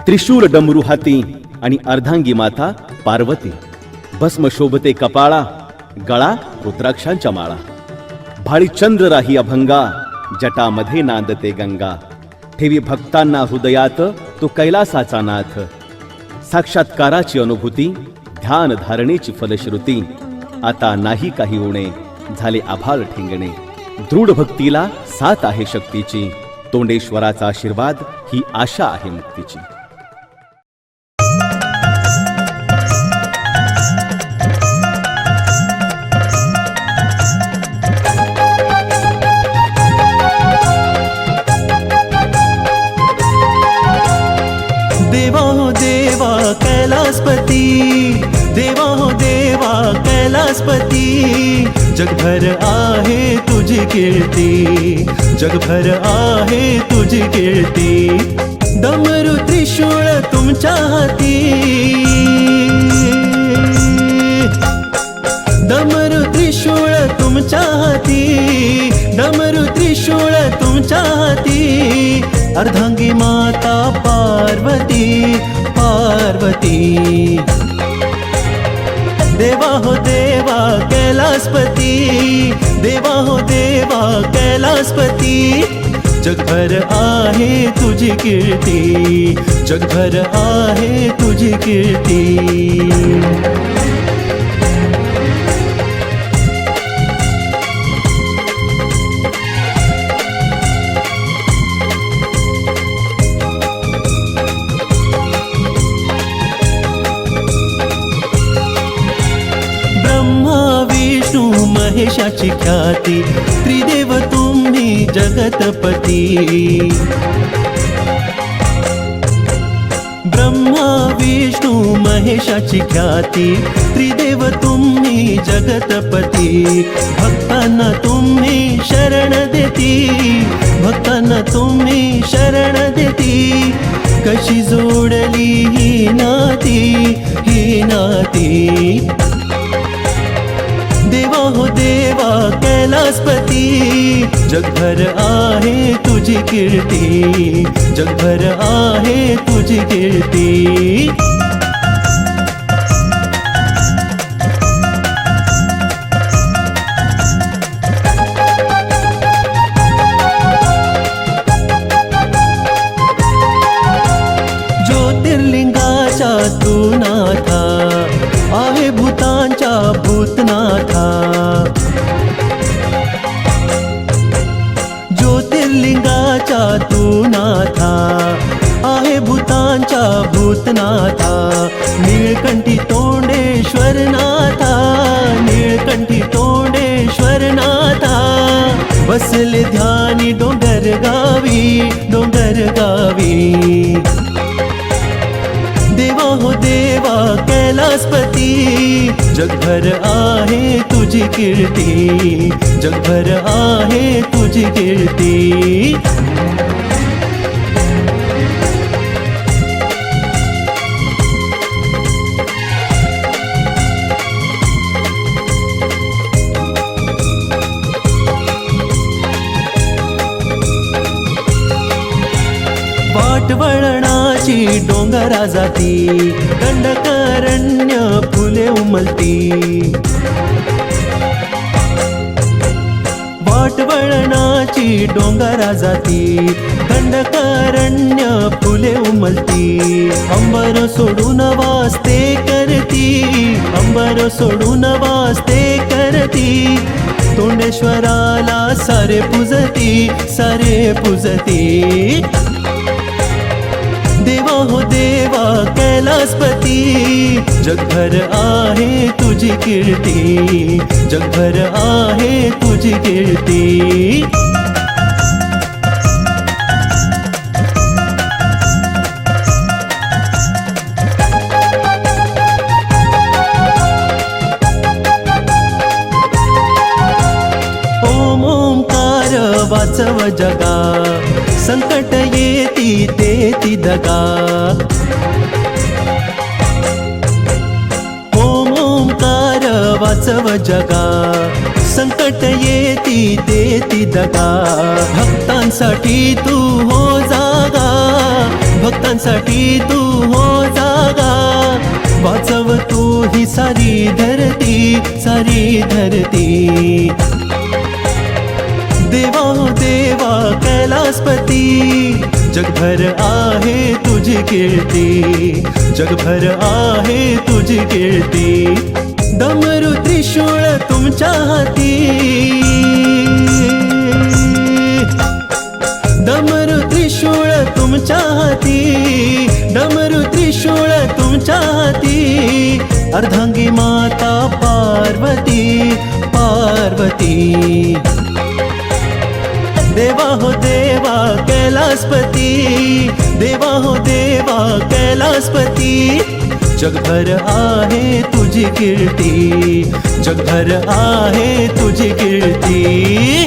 त्रिशूल डमरू हाती आणि अर्धांगी माता पार्वती, भस्म शोभते कपाळा, गळा रुद्राक्षांच्या माळा, भाळी चंद्र राही अभंगा, जटामध्ये नांदते गंगा, ठेवी भक्तांना हृदयात तो कैलासाचा नाथ, साक्षात्काराची अनुभूती, ध्यान धारणेची फलश्रुती, आता नाही काही उणे, झाले आभाळ ठिंगणे, दृढ भक्तीला साथ आहे शक्तीची, तोंडेश्वराचा आशीर्वाद ही आशा आहे मुक्तीची. देवा हो देवा कैलासपती, देवा हो देवा कैलासपती, जगभर आहे तुझी कीर्ती, जगभर आहे तुझी कीर्ती. डमरू त्रिशूळ तुमच्या हाती, डमरू त्रिशूळ तुमच्या हाती, डमरू त्रिशूळ तुमच्या हाती, अर्धांगी माता पार्वती, पार्वती. देवा हो देवा कैलासपती, देवा हो देवा कैलासपती, जगभर आहे तुझी कीर्ती, जगभर आहे तुझी कीर्ती. महेशाची ख्याती, त्रिदेव तुम्ही जगतपती. ब्रह्मा विष्णू महेशाची ख्याती, त्रिदेव तुम्ही जगतपती. भक्तांना तुम्ही शरण देती, भक्तांना तुम्ही शरण देती, कशी जोडली ही नाती, ही नाती. देवा हो देवा कैलासपती, जगभर आहे तुझी कीर्ती, जगभर आहे तुझी कीर्ती. ज्योतिर्लिंगाच्या तू नाथा, आहे भूतांच्या भूतनाथा. ज्योतिर्लिंगाच्या तू नाथा, आहे भूतांच्या भूतनाथा. नीळकंठी तोंडेश्वर नाथा, नीळकंठी तोंडेश्वर नाथा, बसले ध्यानी डोंगर गावी, डोंगर गावी. देवा हो देवा कैलासपती, जगभर आहे तुझी कीर्ती, जगभर आहे तुझी कीर्ती. वाटवळणाची डोंगरा जाती, दंडकारण्य फुले उमलती. वाटवळणाची डोंगरा जाती, दंडकारण्य फुले उमलती. अंबर सोडून वास्ते करती, अंबर सोडून वास्ते करती, तोंडेश्वराला सारे पूजती, सारे पूजती. देवा हो देवा कैलासपती, जगभर आहे तुझी कीर्ती, जगभर आहे तुझी कीर्ती. ओम ओंकार वाचव जगा, संकट येती देती दगा. ओम ओंकार वाचव जगा, संकट येती देती दगा. भक्तांसाठी तू हो जागा, भक्तांसाठी तू हो जागा, वाचव तू ही सारी धरती, सारी धरती. देवा हो देवा कैलासपती, जगभर आहे तुझी कीर्ती, जगभर आहे तुझी कीर्ती. डमरू त्रिशूळ तुमच्या हाती, डमरू त्रिशूळ तुमच्या हाती, डमरू त्रिशूळ तुमच्या हाती. अर्धांगी माता पार्वती, पार्वती. देवा हो देवा कैलासपती, देवा हो देवा कैलासपती. जगभर आहे तुझी कीर्ती, जगभर आहे तुझी कीर्ती.